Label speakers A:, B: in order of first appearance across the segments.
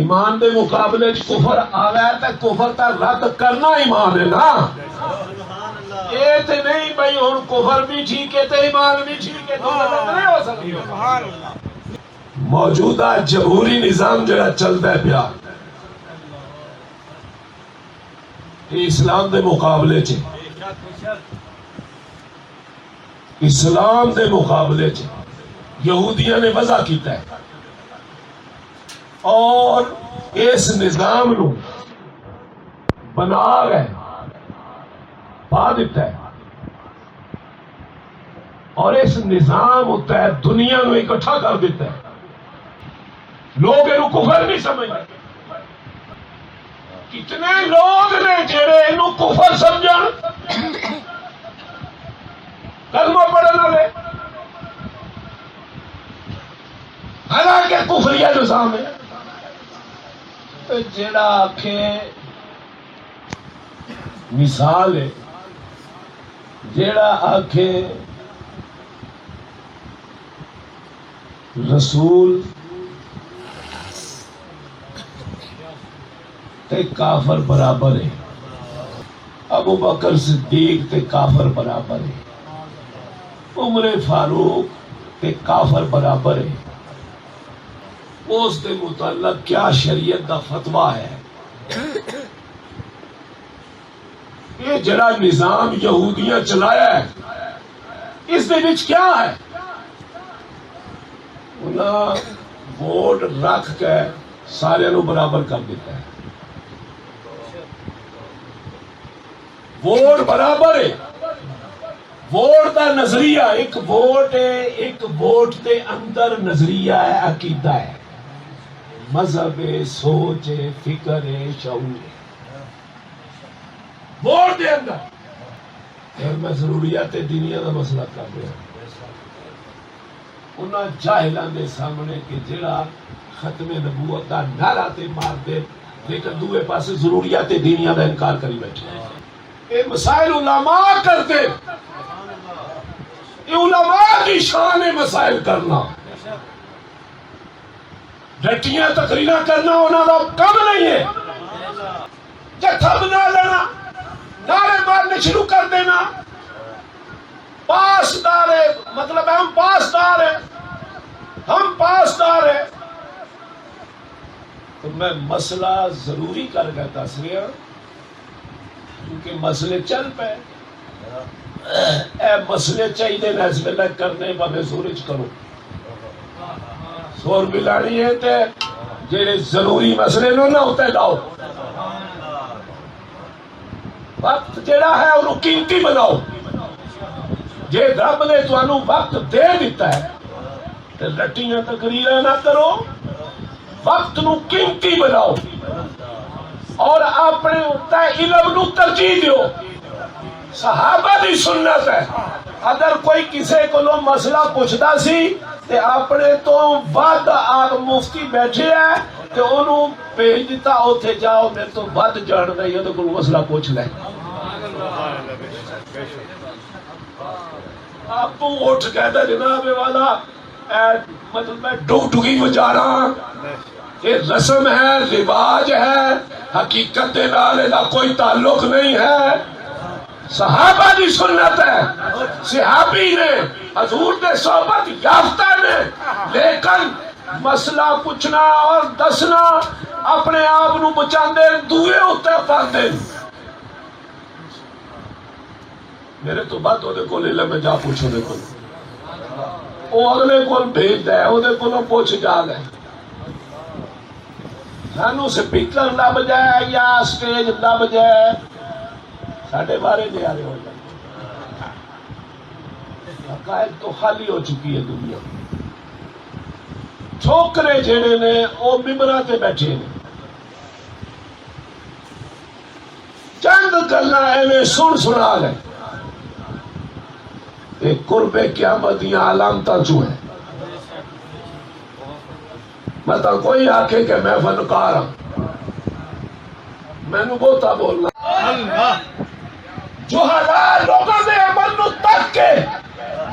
A: ایمان دے مقابلے کفر آوے تے کفر تا رد کرنا ایمان ہے نا. یہ تے نہیں بھائی ہن کفر بھی ٹھیک ہے تے ایمان بھی ٹھیک ہے، نہیں ہو سکتی. موجودہ جمہوری نظام جڑا چلتا ہے پیا یہ اسلام دے مقابلے چ اسلام دے مقابلے چ یہودیاں نے وضع کیتا ہے اور اس نظام نو بنا گئے پا دیتا ہے اور اس نظام اتنے دنیا نو اکٹھا کر دیتا ہے. لوگ یہ کفر نہیں سمجھتے. کتنے لوگ نے جڑے یہ کفر سمجھ کلمہ پڑھنے والے حالانکہ کفریہ نظام ہے. جڑا آکھے مثال ہے جڑا آکھے رسول تے کافر برابر ہے، ابو بکر صدیق تے کافر برابر ہے، عمر فاروق تے کافر برابر ہے، اس دے متعلق کیا شریعت دا فتویٰ ہے؟ یہ جڑا نظام یہودیاں چلایا ہے اس دے وچ کیا ہے؟ انہاں ووٹ رکھ کے سارے نو برابر کر دیتا ہے. ووٹ برابر ہے. ووٹ دا نظریہ ایک ووٹ ہے، ایک ووٹ دے اندر نظریہ ہے، عقیدہ ہے، مذہب ہے، سوچ ہے، فکر ہے، شعور ہے. ووٹ دے اندر پھر میں ضروریات دینیا دا مسئلہ کر رہا ہوں انہاں جاہلاں دے سامنے کہ جڑا ختم نبوت دا نعرہ تے مار دے لیکن دوے پاسے ضروریات دینیا دا انکار کری بیٹھے. یہ مسائل علماء کرتے، یہ علماء کی شان ہے مسائل کرنا. ڈٹیاں تقریریں کرنا انہاں دا کم نہیں ہے. جتھا بنا لینا، نعرے مارنے شروع کر دینا، پاسدار ہے مطلب ہم پاسدار ہیں، ہم پاسدار ہیں. تو میں مسئلہ ضروری کر گیا تصریح کیونکہ مسئلے چل پے. اے مسئلے چاہیے نا اس ویلے کرنے پاوے سورج کرو سور ملانی ہے تے جڑے ضروری مسئلے نو نہ ہوتے لاؤ. وقت جڑا ہے انہوں قیمتی بناؤ. جے رب نے تانوں وقت دے دیتا ہے تے رٹیاں تقریراں نہ کرو، وقت نو قیمتی بناؤ اور اپنے علم نو ترجیح دیو. صحابہ دی سنت ہے اگر کوئی کسے کو مسئلہ پوچھتا سی تے اپنے تو ود مفتی بیٹھے ہے تے انہوں بھیج دیتا اوتھے جاؤ میرے تو ود جان رہی ہے تو کوئی مسئلہ پوچھ لے. آپ تو اٹھ کہتا جناب والا مطلب میں ڈگ ڈگی بجا رہا، یہ رسم ہے، رواج ہے، حقیقت دے نال دا کوئی تعلق نہیں ہے. صحابہ دی سنت ہے، صحابی نے حضور دے صحبت یافتہ نے، لیکن مسئلہ پوچھنا اور دسنا اپنے آپ نو بچاندے دوئے ہوتے پاندے. میرے تو بات وہ کو لے لے میں جا پوچھو دے کو وہ اگلے کو بھیج دے وہ دے کو پوچھ جا گئے. سانو سپیکر لب جائے یا سٹیج لب جائے ساڑھے بارے دے آرے ہو جائے. حقائق تو خالی ہو چکی ہے دنیا. چھوکرے جڑے نے وہ ممبراں تے بیٹھے نے چند گلاں ایویں سن سنا گئے. قرب قیامت یا علامتاں چوں ہیں. مطلب کوئی آکھے کہ میں فنکار ہوں، میں نو بہتا بولنا جو حلال لوگوں نے عمل نو تک کے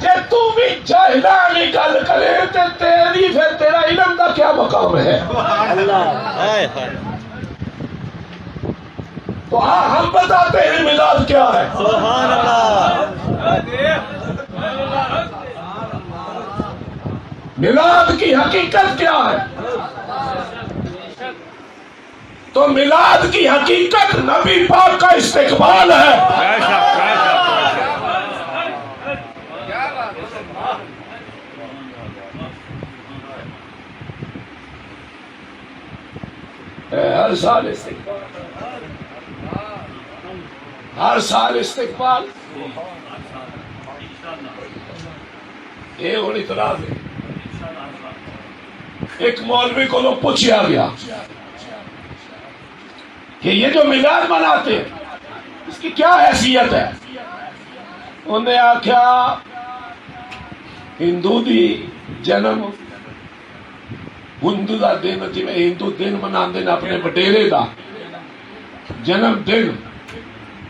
A: جے تو بھی جاہلانی گل کرے تے تیری پھر تیرا علم دا کیا مقام ہے؟ تو ہم بتاتے ہیں میلاد کیا ہے.
B: سبحان اللہ.
A: میلاد کی حقیقت کیا ہے؟ تو میلاد کی حقیقت نبی پاک کا استقبال ہے. ہر سال استقبال، ہر سال استقبال. یہ ہوں اعتراض ہے. ایک مولوی کو لوگ پوچھا گیا کہ یہ جو میلاد مناتے ہیں اس کی کیا حیثیت ہے؟ انہیں آخیا ہندو دی جنم ہندو دا دن جی ہندو دن منا دن اپنے وڈیرے دا جنم دن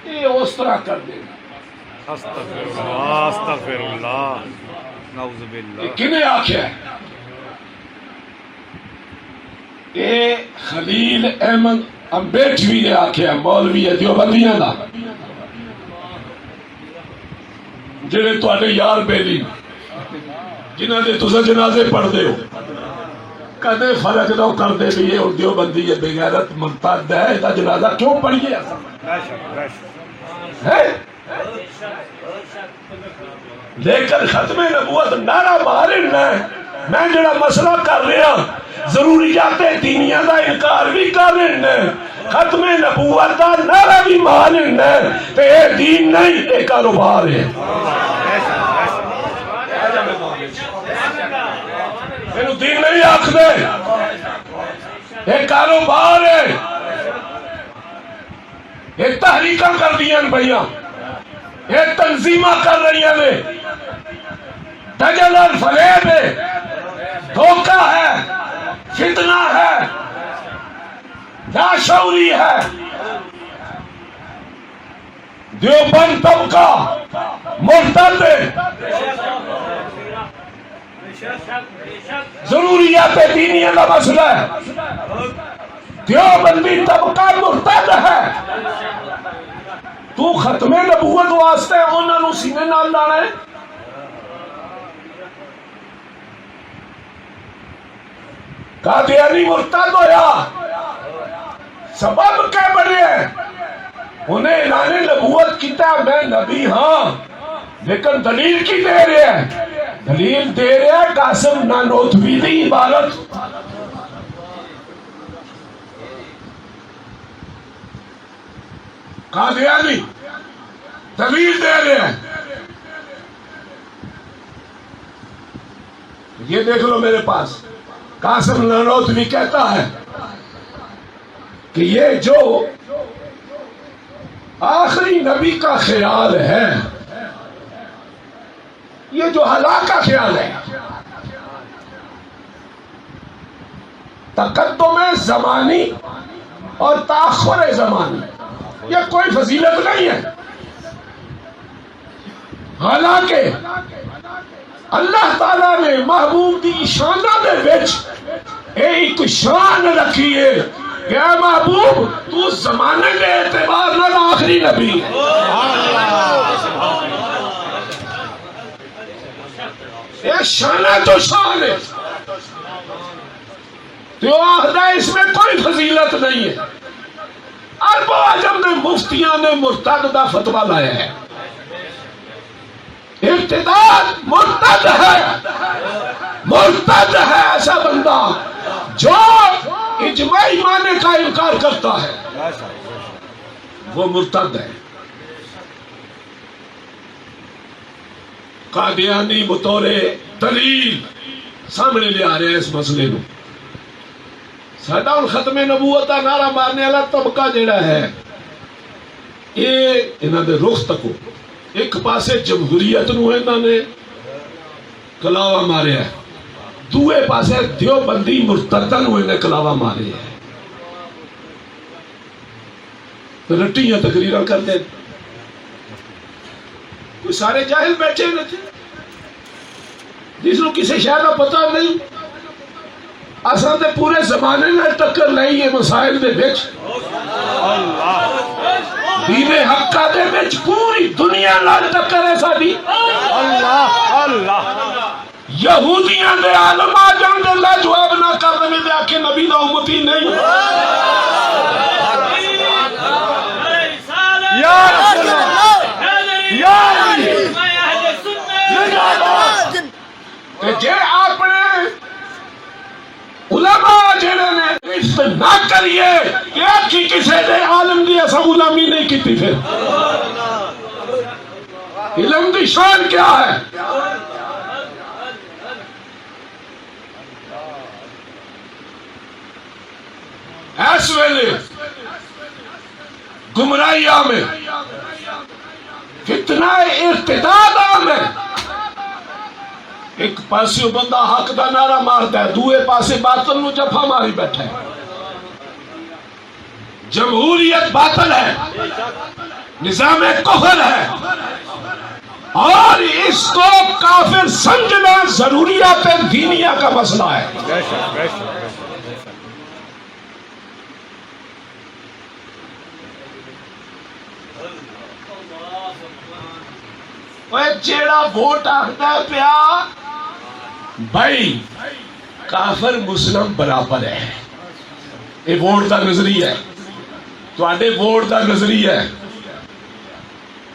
A: یہ اس طرح کر دینا.
B: استغفر اللہ نعوذ باللہ.
A: کنے آخیا ہے؟ یہ خلیل احمد امبیٹوی نے آخیا، مولوی ہے دیوبندیاں دا جڑے تواڈے یار بیلی جنہاں دے تساں جنازے پڑھدے ہو کدے فرق نہ کرتے بھی یہ دیوبندی ہے بے غیرت مرتد ہے اس کا جنازہ کیوں پڑھیے؟ لیکن ختم نبوت نعرہ مارنا ہے. میں جڑا مسئلہ کر رہا ضروریات دینیاں دا انکار بھی کر رہنا ہے، ختم نبوت دا نعرہ بھی مارنا ہے. تے اے دین نہیں، اے کاروبار ہے. یہ دین نہیں آخدے، یہ کاروبار ہے. یہ تحریکاں کر دیا بھائیاں، یہ تنظیمہ کر رہی ہیں. دجل اور فریب ہے، دھوکہ ہے، فتنہ ہے، لاشعوری ہے. دیوبند طبقہ مرتد ہے. ضروریات دینیہ کا مسئلہ ہے. دیوبندی طبقہ مرتد ہے. تو ختم نبوت واسطے انہوں نے سینے نال لانا ہے. قادیانی مرتد ہویا، سبب کیا بڑے ہیں؟ انہیں اعلان نبوت کیتا میں نبی ہاں، لیکن دلیل کی دے رہے ہیں؟ دلیل دے رہے ہیں قاسم نانوتوی دی عبارت. قادیانی دلیل دے رہے ہیں. یہ دیکھ لو میرے پاس، قاسم نانوتوی کہتا ہے کہ یہ جو آخری نبی کا خیال ہے، یہ جو ہلاک کا خیال ہے، تقدم زمانی اور تاخر زمانی، یہ کوئی فضیلت نہیں ہے. حالانکہ اللہ تعالیٰ نے محبوب دی شانہ دے وچ ایک شان رکھی ہے کہ اے محبوب تو زمانے کے اعتبار نال آخری نبی ہے. یہ شانہ تو شان ہے. تو آخدہ اس میں کوئی فضیلت نہیں ہے. عرب و عجم نے مفتیاں نے مرتد دا فتویٰ لایا ہے. ارتداد مرتد ہے، مرتد ہے ایسا بندہ جو اجماعی معنی کا انکار کرتا ہے، وہ مرتد ہے. قادیانی بطور دلیل سامنے لے آ رہے ہیں اس مسئلے کو. ساڈا ہن ختم نبوت کا نعرہ مارنے والا طبقہ جڑا ہے، یہ انہاں دے رخ تکو ایک پاسے جمہوریت نو انہاں نے کلاوا ماریا ہے، دوے پاسے دیوبندی مرتداں نو انہاں کلاوا ماریا ہے. رٹیاں تقریراں کر دے، کوئی سارے جاہل بیٹھے نہ تھے. جس کو کسی شہر کا پتہ نہیں. اصل تے پورے زمانے میں ٹکر لئی ہے مسائل دے وچ. دین حقہ دے وچ پوری دنیا نال ٹکر ہے ساڈی. یہودیاں دے عالم آ جان دے اللہ جواب نہ کر دے دے آکے نبی دا امتی نہیں.
B: یا رسول اللہ یا
A: تے جے اپنے علماء جڑے نے اس نہ کریے یہ کی کسی دے عالم دی اساں غلامی نہیں کیتی. پھر علم دی شان کیا ہے؟ اس ویلے گمراہی عام ہے، فتنہ ارتداد عام ہے. ایک پاسے بندہ حق دا نعرہ مارتا ہے، دوئے پاسے باطل نو جفا ماری بیٹھا ہے. جمہوریت باطل ہے، نظام کفر ہے، اور اس کو کافر سمجھنا ضروریات دینیہ کا مسئلہ ہے. جیڑا ووٹ آخدا پیا بھائی کافر مسلم برابر ہے، یہ ووٹ دا نظریہ ہے. تواڈے ووٹ دا نظریہ ہے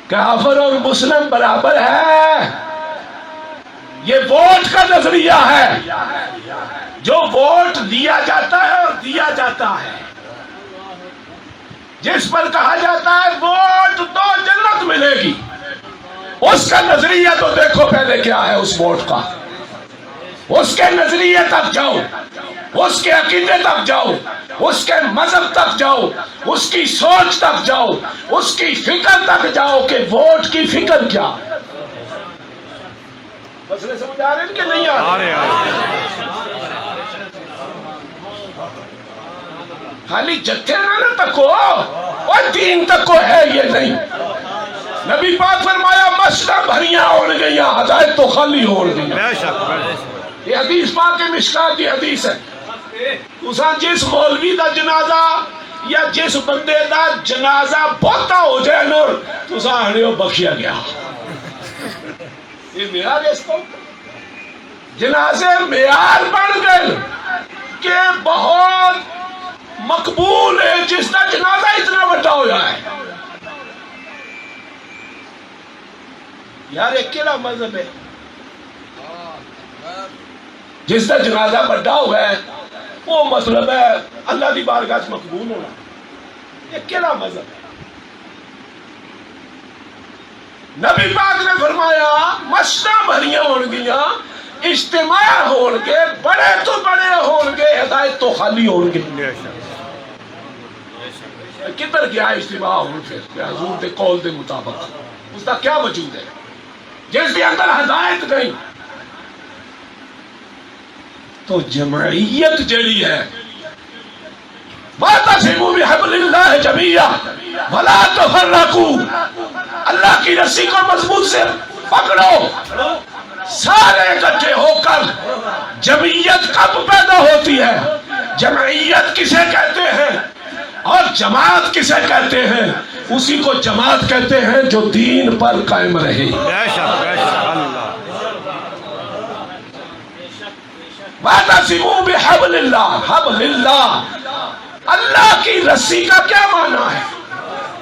A: کافر اور مسلم برابر ہے، یہ ووٹ کا نظریہ ہے. جو ووٹ دیا جاتا ہے اور دیا جاتا ہے، جس پر کہا جاتا ہے ووٹ تو جنت ملے گی، اس کا نظریہ تو دیکھو پہلے کیا ہے. اس ووٹ کا اس کے نظریے تک جاؤ، اس کے عقیدے تک جاؤ، اس کے مذہب تک جاؤ، اس کی سوچ تک جاؤ، اس کی فکر تک جاؤ کہ ووٹ کی فکر کیا. مسئلے سمجھ آ رہے ہیں کہ نہیں آ رہے؟ خالی جتھے نہ تکو اور دین تکو ہے یہ نہیں. نبی پاک فرمایا مشرق بھریاں ہون گئیاں ہدایت تو خالی ہون گئیاں. یہ حدیث پاک کے مشکات کی حدیث ہے. تساں جس مولوی دا جنازہ یا جس بندے دا جنازہ بہتا ہو جائے نور تساں آنے ہو بخشیا گیا. یہ معیار ہے. اس کو جنازے معیار بن گئے کہ بہت مقبول ہے جس کا جنازہ اتنا بڑا ہو جائے. یار ایک کیڑا مذہب ہے جس کا جنازہ بڑا ہوا ہے وہ مطلب ہے اللہ دی بارگاہ سے مقبول ہونا. یہ کیڑا مذہب ہے؟ نبی پاک نے فرمایا مشرق بھریاں ہون گیاں، اجتماع ہون گے، بڑے تو بڑے ہون گے، ہدایت تو خالی ہون گے. کدھر گیا اجتماع ہون؟ پھر حضور دے قول دے مطابق اس کا کیا وجود ہے جس کے اندر ہدایت نہیں؟ تو جمعیت جڑی ہے وَاعْتَصِمُوا بِحَبْلِ اللَّهِ جَمِيعًا وَلَا تَفَرَّقُوا. اللہ کی رسی کو مضبوط سے پکڑو، سارے اکٹھے ہو کر. جمعیت کب پیدا ہوتی ہے؟ جمعیت کسے کہتے ہیں اور جماعت کسے کہتے ہیں؟ اسی کو جماعت کہتے ہیں جو دین پر قائم رہے. وَاعْتَصِمُوا بِحَبْلِ اللَّهِ. حبل اللہ، اللہ کی رسی کا کیا معنی ہے؟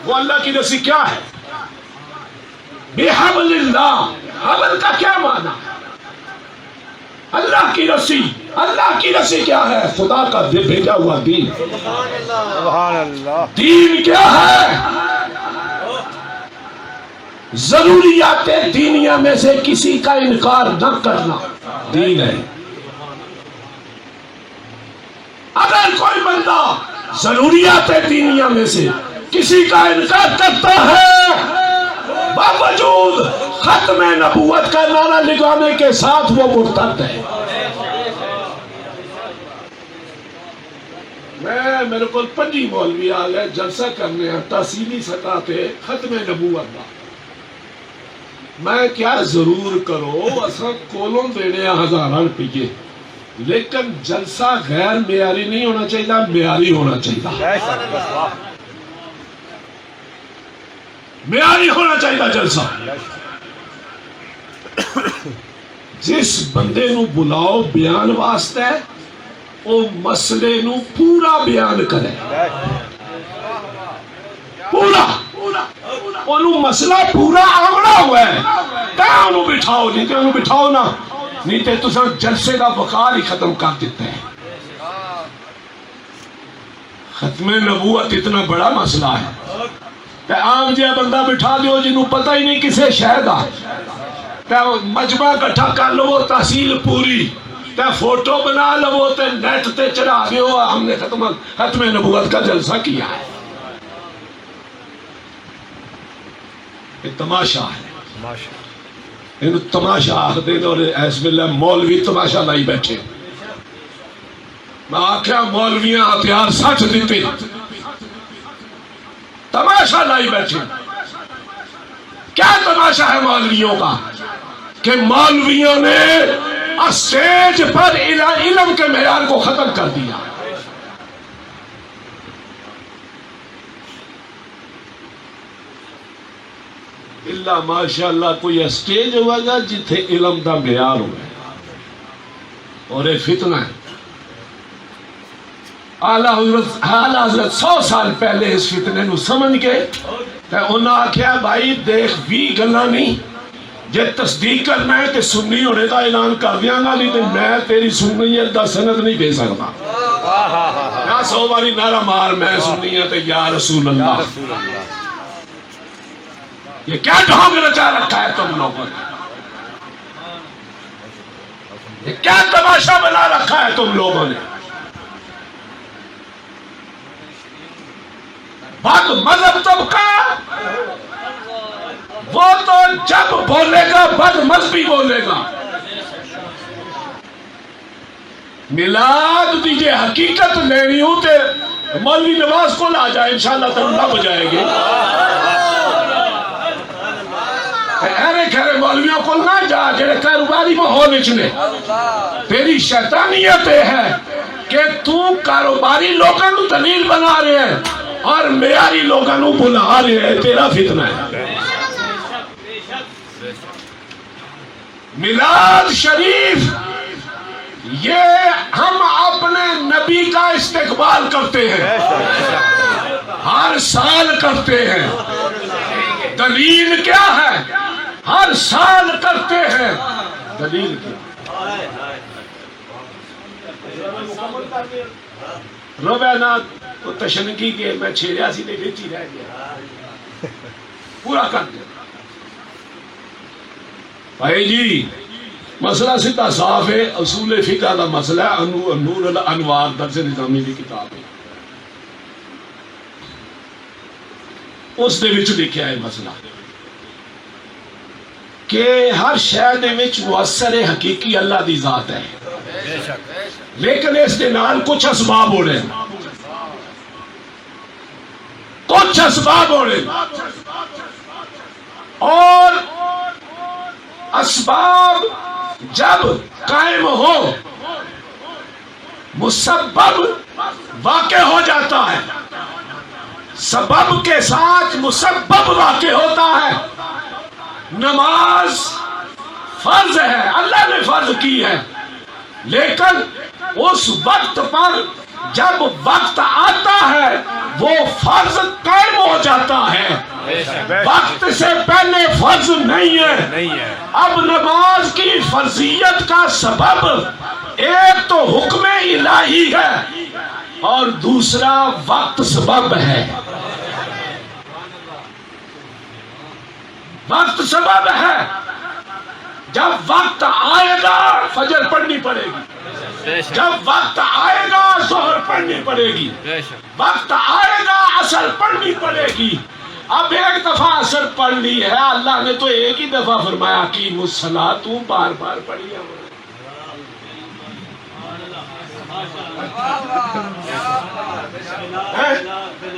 A: وہ اللہ کی رسی کیا ہے؟ بحبل اللہ، حبل کا کیا معنی ہے؟ اللہ کی رسی. اللہ کی رسی کیا ہے؟ خدا کا بھیجا ہوا دین.
B: سبحان اللہ.
A: دین کیا ہے؟ ضروریات دینیہ میں سے کسی کا انکار نہ کرنا دین ہے. اگر کوئی بندہ ضروریات دینیہ میں سے کسی کا انکار کرتا ہے باوجود ختم نبوت کا نعرہ لگانے کے ساتھ وہ مرتد ہے. میرے کو 5 مولوی آ گئے جلسہ کرنے ہیں تحصیلی سطح پہ ختم نبوت کا. میں کیا ضرور کرو اصل کولوں دینے 1000 روپیے، لیکن جلسہ غیر معیاری نہیں ہونا چاہیے، معیاری ہونا چاہیے، معیاری ہونا چاہیے جلسہ۔ جس بندے نو بلاؤ بیان واسطے او مسئلے نو پورا بیان کرے، پورا انہوں مسئلہ پورا آگڑا ہوا ہے، تے انہوں بٹھاؤ، نہیں تے انہوں بٹھاؤ نا، نہیں تے تو سن جلسے کا وقار ہی ختم کر دیتے ہیں۔ ختم نبوت اتنا بڑا مسئلہ ہے تے عام جہاں بندہ بٹھا دیو جنہوں پتہ ہی نہیں کسے شہر دا، تے مجمع کٹھا کر لو تحصیل پوری، تے فوٹو بنا لو تے نیٹ تے چڑھا دیو ہم نے ختم نبوت کا جلسہ کیا ہے۔ یہ تماشا ہے، انہوں تماشا آخدے اور اس ویلے مولوی تماشا لائی بیٹھے۔ میں آکھیا مولویاں ہتھیار سچ دیتے، تماشا لائی بیٹھے۔ کیا تماشا ہے مولویوں کا کہ مولویوں نے اسٹیج پر علم کے معیار کو ختم کر دیا۔ اللہ ماشاءاللہ کوئی اسٹیج ہوا گا جتھے علم دا معیار ہوا ہے، اور یہ فتنہ ہے۔ اعلیٰ حضرت 100 سال پہلے اس فتنے نو سمجھ کے تے انہاں آکھیا بھائی دیکھ بھی گلاں نہیں، جے تصدیق کرنا ہے تے سنی ہونے دا اعلان کر دیاں گا، نہیں تے میں تیری سنیت دا سند نہیں دے سکتا۔ میں 100 باری نعرہ مار میں سنیت یا رسول اللہ۔ یہ کیا ڈھونگ رچا رکھا ہے تم لوگوں نے؟ یہ کیا تماشا بنا رکھا ہے تم لوگوں نے؟ بد مذہب طبقہ وہ تو جب بولے گا بد مذہبی بولے گا۔ میلاد دیجئے حقیقت لینی ہوں تے مولوی نواز کو لا جائے، انشاءاللہ تعالیٰ لب جائے گی۔ ایرے کھرے مولویوں کو نہ جا جڑے کاروباری ماحول اچنے، تیری شیطانیت ہے کہ تو کاروباری لوگوں کو دلیل بنا رہے ہیں اور معیاری لوگوں کو بلا رہے ہیں، تیرا فتنہ ہے۔ میلاد شریف یہ ہم اپنے نبی کا استقبال کرتے ہیں، ہر سال کرتے ہیں۔ دلیل کیا ہے؟ ہر سال کرتے ہیں، دلیل کیا؟ روبینا تو تشنگی کے میں 86 دے بیچ ہی رہ گیا، پورا کر دیا۔ بھائی جی مسئلہ سیدھا صاف ہے، اصول فقہ کا مسئلہ ہے، نور الانوار درس نظامی کی کتاب ہے، اس دے وچ لکھیا ہے مسئلہ کہ ہر شے دے وچ مؤثر حقیقی اللہ دی ذات ہے، لیکن اس دے نال کچھ اسباب ہو رہے ہیں، کچھ اسباب ہو رہے ہیں، اور اسباب جب قائم ہو مسبب واقع ہو جاتا ہے، سبب کے ساتھ مسبب واقع ہوتا ہے۔ نماز فرض ہے، اللہ نے فرض کی ہے، لیکن اس وقت پر جب وقت آتا ہے وہ فرض قائم ہو جاتا ہے، وقت سے پہلے فرض نہیں ہے۔ اب نماز کی فرضیت کا سبب ایک تو حکم الہی ہے اور دوسرا وقت سبب ہے۔ وقت سبب ہے، جب وقت آئے گا فجر پڑھنی پڑے گی، جب وقت آئے گا ظہر پڑھنی پڑے گی، وقت آئے گا عصر پڑھنی پڑے گی۔ اب ایک دفعہ عصر پڑھ لی ہے، اللہ نے تو ایک ہی دفعہ فرمایا اقیموا الصلاۃ، تو بار بار پڑھی ہے۔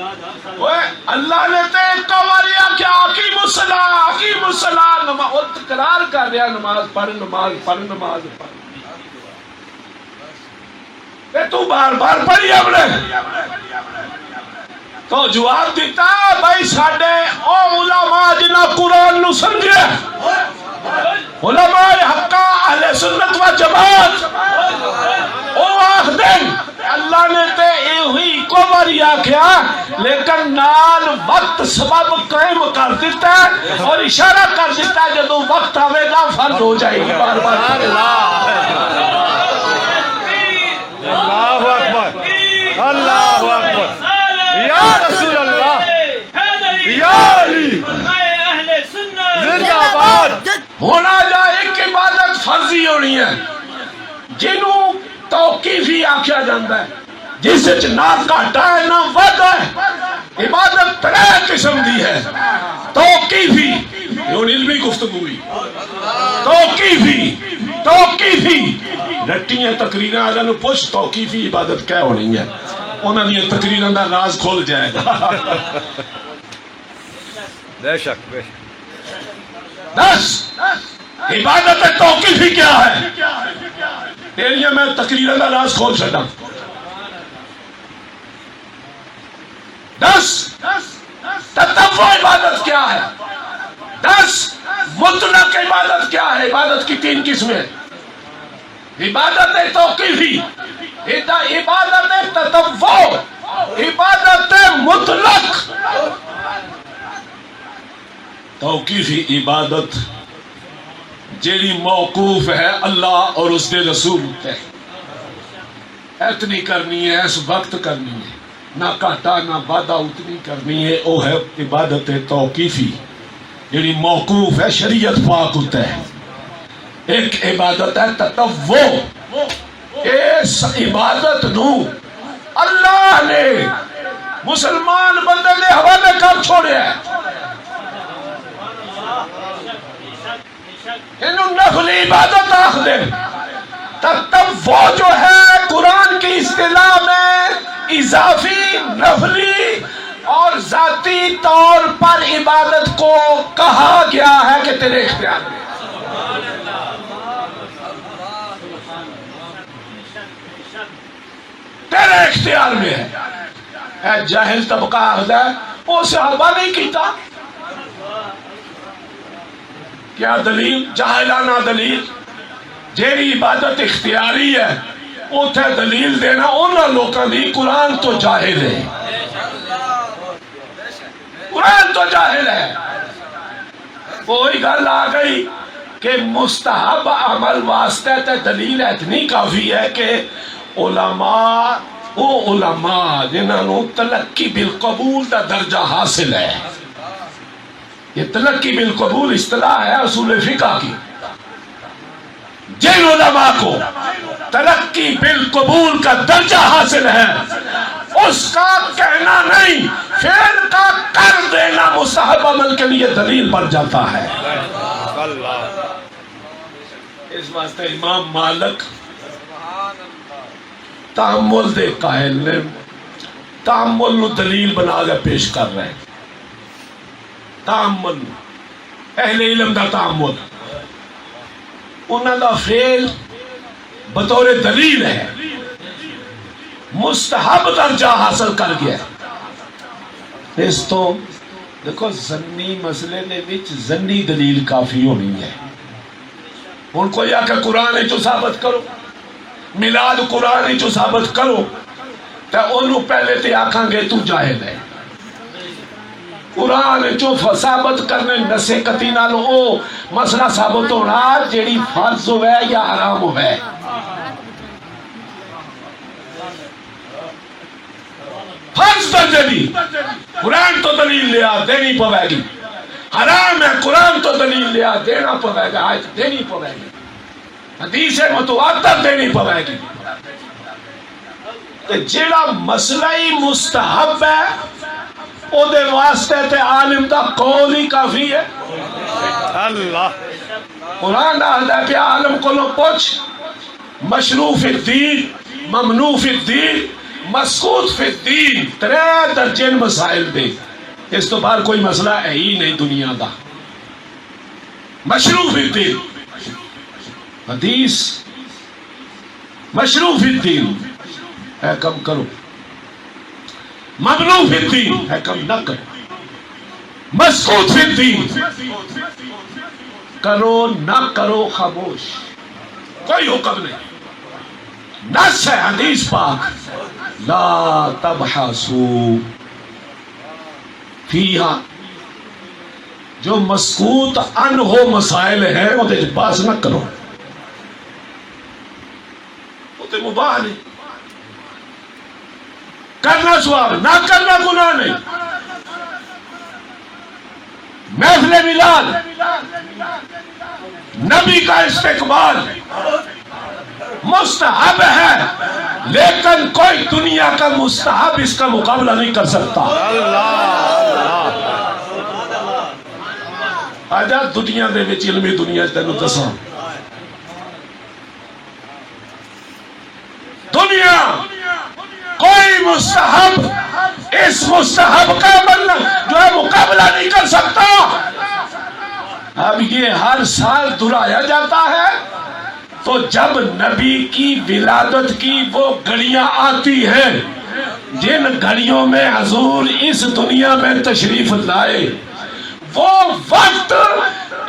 A: اللہ نے تے ایک باری آکھیا اقیم الصلاۃ نماز تکرار کر رہا نماز پڑھ نماز پڑھ تے تو بار بار پڑھی ہم نے تو جواب دیتا بھائی ساڈے او علماء جنہاں قرآن نو سمجھے علماء حقا اہل سنت و جماعت او آخدن اللہ نے تے اے ہوئی کو باری آکھیا لیکن نال وقت سبب قائم کر دیتا ہے اور اشارہ کر دیتا ہے جدو وقت آوے گا فرض ہو جائے گی بار بار
B: اللہ اکبر اللہ اکبر یا رسول اللہ یا علی زندہ باد
A: ہونا جائے ایک عبادت فرضی ہونی ہے جنہوں توقیفی آکھیا جاندہ ہے جس وچ نہ گھاٹا ہے نہ وادا ہے عبادت ترے قسم دی ہے توقیفی یہ علمی گفتگو ہوئی توقیفی رٹیاں تقریراں آجا نو پوچھ توقیفی عبادت کیا ہونی ہے انہاں نے تقریراں دا راز کھول جائے گا
B: بے شک
A: دس عبادت توقیفی کیا ہے تیریاں میں تقریراں دا راز کھول چھڑا 10 تطوع عبادت کیا ہے 10 مطلق عبادت کیا ہے عبادت کی 3 قسمیں عبادت توقیفی عبادت تطوع عبادت مطلق توقیفی عبادت جیڑی موقوف ہے اللہ اور اس کے رسول پہ اتنی کرنی ہے اس وقت کرنی ہے نہ کاٹا نہ وعدہ اتنی کرنی ہے وہ ہے عبادت توقیفی جیڑی موقوف ہے شریعت پاک ہوتا ہے ایک عبادت ہے تطوع اس عبادت نو اللہ نے مسلمان بندے دے حوالے کر چھوڑیا ہے انہوں نفلی عبادت آخ دے تطوع جو ہے قرآن کی اصطلاح میں اضافی نفلی اور ذاتی طور پر عبادت کو کہا گیا ہے کہ تیرے اختیار میں تیرے اختیار میں ہے اے جاہل طبقہ آخر ہے وہ صحابہ نہیں کیتا کیا دلیل جاہلانہ دلیل جیڑی عبادت اختیاری ہے اتھے دلیل دینا انہاں لوکاں دی قرآن تو جاہل ہے قرآن تو جاہل ہے کوئی گل آ گئی کہ مستحب عمل واسطے تے دلیل اتنی کافی ہے کہ علماء وہ علماء جنہاں نو تلقی بالقبول دا درجہ حاصل ہے یہ تلقی بالقبول اصطلاح ہے اصول فقہ کی جن علماء کو تلقی بالقبول کا درجہ حاصل ہے اس کا کہنا نہیں فعل کا کر دینا مستحب عمل کے لیے دلیل بن جاتا ہے اس واسطے امام مالک تأمل دے قائل نے تأمل نو دلیل بنا کے پیش کر رہے ہیں تأمل اہل علم دا تأمل انہاں دا فعل بطور دلیل ہے مستحب درجہ حاصل کر گیا ہے اس تو دیکھو زنی مسئلے نے وچ زنی دلیل کافی ہونی ہے ان کو یا کہ قرآن چو ثابت کرو میلاد قرآن چو ثابت کرو تو انہوں پہلے تے آکھاں گے تو جاہل ہے قرآن جو ثابت کرنے نسے کتی نالو او مسئلہ ثابت ہونا جیڑی فرض ہوئے یا حرام ہوئے فرض درجے دی قرآن تو دلیل لیا دینی پوے گی حرام ہے قرآن تو دلیل لیا دینا پوے گا آیت دینی پوے گی حدیث متواتر دینی پوے گی جیڑا مسئلہ مستحب ہے او دے واسطے تے عالم دا قول ہی کافی ہے
B: اللہ
A: قرآن آدھا پہ عالم کو لو پوچھ مشروع فی الدین ممنوع فی الدین مسکوت فی الدین 3 درجن مسائل دے، اس تو باہر کوئی مسئلہ ہے ہی نہیں دنیا دا. مشروع فی الدین حدیث، مشروع فی الدین ہے کم کرو، ممنوع فی الدین ہے کم نہ کرو، مسکوت فی الدین کرو نہ کرو خاموش، کوئی حکم نہیں. نص ہے حدیث پاک لا تبحثوا فیہا، جو مسکوت ان ہو مسائل ہیں وہ بحث نہ کرو، وہ تو مباح نہیں. کرنا ثواب، نہ کرنا گناہ نہیں. محفل میلاد نبی کا استقبال مستحب ہے، لیکن کوئی دنیا کا مستحب اس کا مقابلہ نہیں کر سکتا. آجا دنیا دے وچ علمی دنیا تینوں دساں، دنیا کوئی مستحب اس مستحب کا جو ہے مقابلہ نہیں کر سکتا. اب یہ ہر سال دہرایا جاتا ہے تو جب نبی کی ولادت کی وہ گھڑیاں آتی ہیں جن گھڑیوں میں حضور اس دنیا میں تشریف لائے، وہ وقت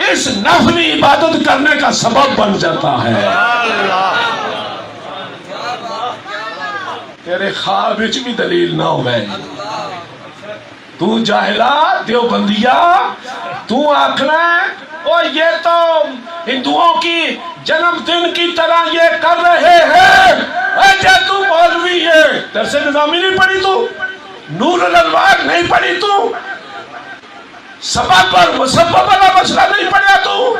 A: اس نفلی عبادت کرنے کا سبب بن جاتا ہے. تیرے خواب وچ بھی دلیل نہ ہوئے، تو جاہلا دیوبندیا تو آکھنا ہے اور یہ تو ہندوؤں کی جنم دن کی طرح یہ کر رہے ہیں. اچھا تو مولوی ہے، درس نظامی نہیں پڑھی تو، نور الانوار نہیں پڑھی تو، سبب اور مسبب والا مسئلہ نہیں پڑھا تو.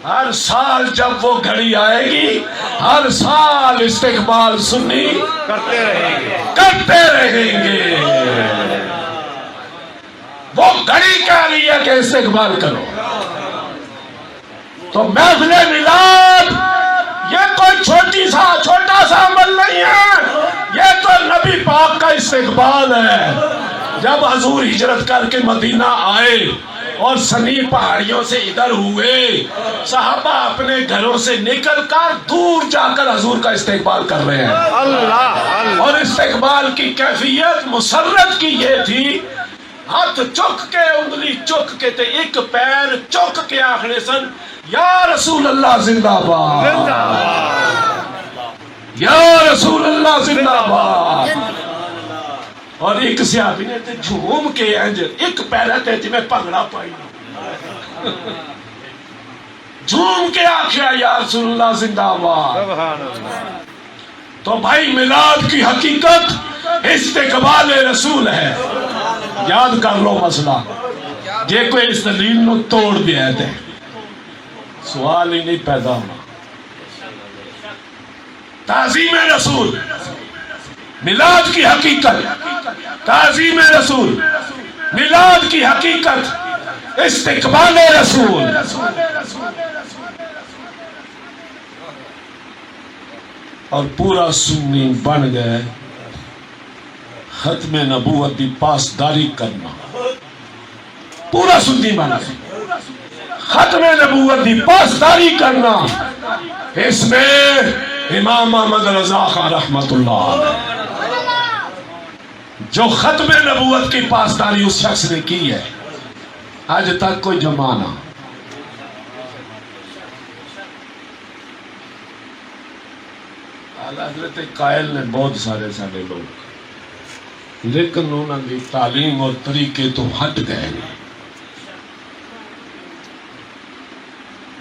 A: ہر سال جب وہ گھڑی آئے گی، ہر سال استقبال سنی کرتے رہیں گے. وہ گھڑی کہہ رہی ہے کہ استقبال کرو. تو محفل میلاد یہ کوئی چھوٹا سا عمل نہیں ہے، یہ تو نبی پاک کا استقبال ہے. جب حضور ہجرت کر کے مدینہ آئے اور سنی پہاڑیوں سے ادھر ہوئے، صحابہ اپنے گھروں سے نکل کر دور جا کر حضور کا استقبال کر رہے ہیں. اور استقبال کی کیفیت مسرت کی یہ تھی، ہاتھ چک کے انگلی چک کے تے ایک پیر چک کے آخر سن یا رسول اللہ زندہ باد، یا رسول اللہ زندہ باد. اور ایک صحابی نے تے جھوم کے ایک پیرا تے جی میں پنگڑا پائی جھوم کے آخیا یا رسول اللہ زندہ باد. تو بھائی میلاد کی حقیقت استقبال رسول ہے. یاد کر لو مسئلہ، جے کوئی اس دلیل نو توڑ دیا ہے سوال ہی نہیں پیدا ہونا. تعظیم رسول، میلاد کی حقیقت، تعظیم رسول، میلاد کی حقیقت، استقبال رسول. اور پورا سنی بن گئے ختم نبوت کی پاسداری کرنا. پورا سنی بن گئے ختم نبوت کی پاسداری کرنا. اس میں امام احمد رضا خان رحمت اللہ جو ختم نبوت کی پاسداری اس شخص نے کی ہے، آج تک کوئی جمانہ حضرت قائل نے بہت سارے لوگ، لیکن انہوں نے تعلیم اور طریقے تو ہٹ گئے.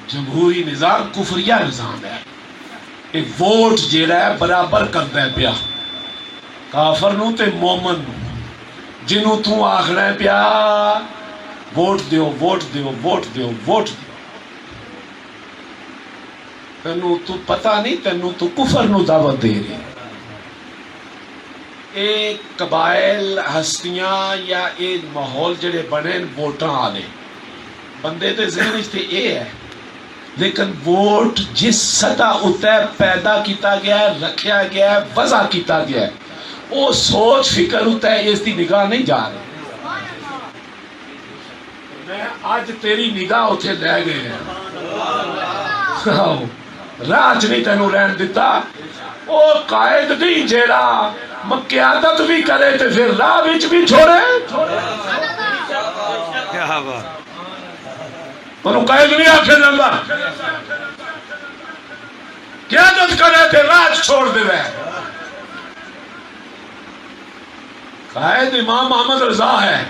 A: جمہوری نظام کفریہ نظام ہے. ایک ووٹ جیڑا ہے برابر کرتا ہے پیا کافر نو تے مومن نو. جنوں تو آخنا ہے پیا ووٹ دیو ووٹ دیو ووٹ دیو ووٹ دیو، تینوں تو پتہ نہیں، تینوں تو کفر نو دعوت دے رہی. ایک قبائل ہستیاں یا ایک ماحول جڑے بنے ووٹاں آلے بندے تے ذہن اے ہے لیکن ووٹ جس سطح اتنے پیدا کیتا گیا ہے، رکھیا گیا ہے، وضع کیتا گیا ہے، وہ سوچ فکر اتنے اس دی نگاہ نہیں جا رہی. میں آج تیری نگاہ اتنے لے گئے ہیں، راہ چ نہیں تینوں رہن دیتا. وہ قائد نہیں جیڑا قیادت بھی کرے تے پھر راہ وچ بھی چھوڑے.
B: کیا بات.
A: انہوں قائد نہیں آکھے جاندہ، قیادت کرے تے راہ چھوڑ دے رہے. قائد امام محمد رضا ہے.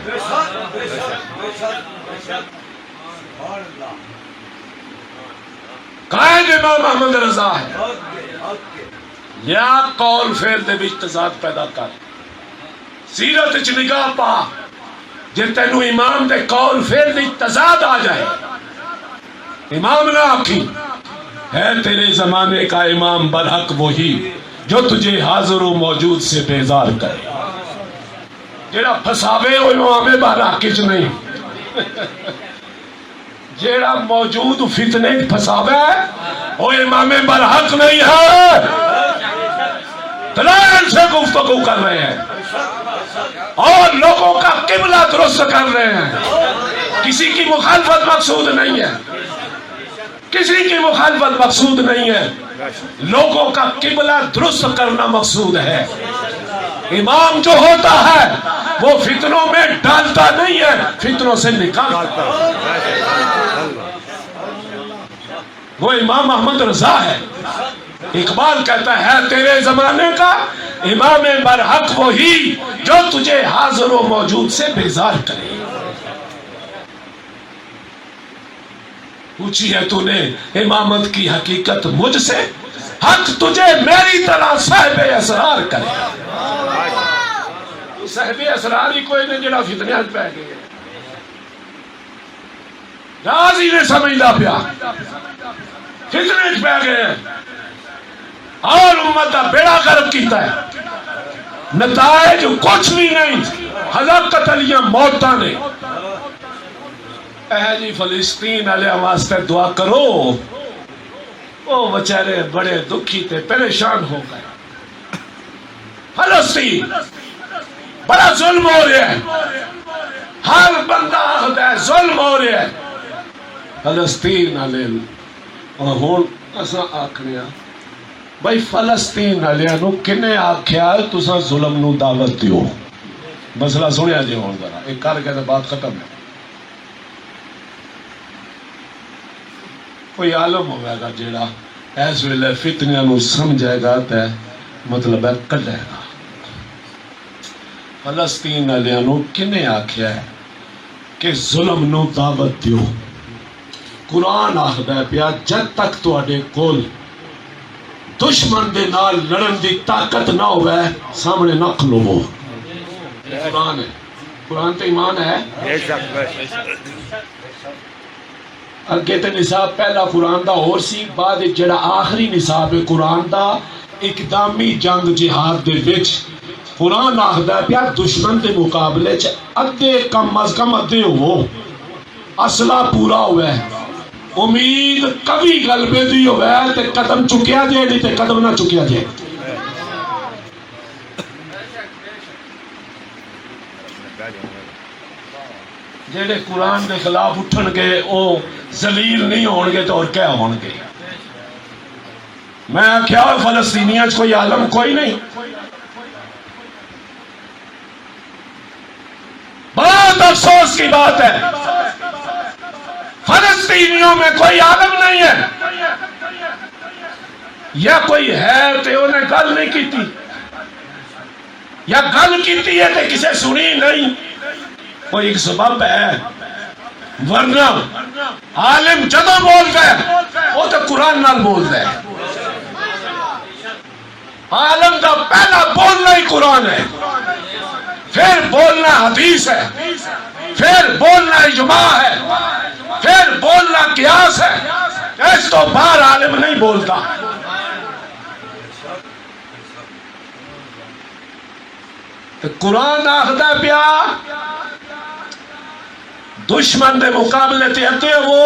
A: قائد امام محمد رضا ہے. یا قول فعل دے وچ تضاد پیدا کر، سیرت وچ نگاہ پا، جے تینوں امام دے قول فعل وچ تضاد آ جائے، امام نہ آکھی. ہے تیرے زمانے کا امام برحق وہی جو تجھے حاضر و موجود سے بیزار کرے. جیڑا پھساوے وہ امام برحق چ نہیں، جیڑا موجود فتنے پھساوے وہ امام برحق نہیں ہے. دلائل سے گفتگو کر رہے ہیں اور لوگوں کا قبلہ درست کر رہے ہیں. کسی کی مخالفت مقصود نہیں ہے، کسی کی مخالفت مقصود نہیں ہے، لوگوں کا قبلہ درست کرنا مقصود ہے. امام جو ہوتا ہے وہ فتنوں میں ڈالتا نہیں ہے، فتنوں سے نکالتا ہے. وہ امام محمد رضا ہے. اقبال کہتا ہے تیرے زمانے کا امام برحق وہی جو تجھے حاضر و موجود سے بیزار کرے. پوچھی ہے تو نے امامت کی حقیقت مجھ سے، حق تجھے میری طرح صاحب اسرار کرے. صاحب اسرار ہی کوئی نہیں جڑا فتنے ہاتھ پہ گئے، راز ہی نہیں سمجھدا پیا، فتنے پہ گئے اور امت کا بیڑا غرق کیتا ہے. نتائج کچھ بھی نہیں، ہلاکت علیہ موتاں نے. اے جی فلسطین علیہ واسطے دعا کرو، وہ بچارے بڑے دکھی تے پریشان ہو گئے. فلسطین بڑا ظلم ہو رہا ہے، ہر بندہ آخدا ہے ظلم ہو رہا ہے. فلسطین علیہ اور ہون اساں آکھنے بھائی فلسطین علیہ نو کنے آکھیا تساں ظلم نو دعوت دیو. مسئلہ سنیا جی ہون ذرا ایک کر کے بات ختم ہے. کوئی عالم ہوگا گا جیڑا ایس ویلے فتنیاں نو سمجھے گا تے مطلب ہے کڈے گا. فلسطین علیہ نو کنے آکھیا ہے کہ ظلم نو دعوت دیو. قرآن آخدا ہے پیا جد تک تواڈے کول دشمن دے نال لڑن دی طاقت نہ ہوئے سامنے نہ کھلو. قرآن ہے، قرآن تے ایمان ہے. اگے تے نصاب پہلا قرآن دا اور سی، بعد جڑا آخری نصاب ہے قرآن دا اقدامی جنگ جہاد دے وچ قرآن آخدا ہے پیا دشمن دے مقابلے چ ادھے کم از کم ادھے ہو، اسلحہ پورا ہوئے، امید کبھی غلبے دی ہوئے تے قدم چکیا جائے نہیں تے قدم نہ چکیا جائے. جیڑے قرآن کے خلاف اٹھن گے او ذلیل نہیں ہون گے تو اور کیا ہون گے. میں کیا فلسطینیاں کوئی عالم کوئی نہیں. بہت افسوس کی بات ہے فلسطینیوں میں کوئی عالم نہیں ہے، یا کوئی ہے تو انہیں گل نہیں کیتی، یا گل کیتی ہے تو کسے سنی نہیں. کوئی ایک سبب ہے، ورنہ عالم جدوں بولتا ہے وہ تو قرآن نال بولتا ہے. عالم کا پہلا بولنا ہی قرآن ہے، پھر بولنا حدیث ہے، پھر بولنا اجماع ہے، پھر بولنا قیاس ہے. اس تو باہر عالم نہیں بولتا. تو قرآن آخدا پیا دشمن دے مقابلے تے اتے وہ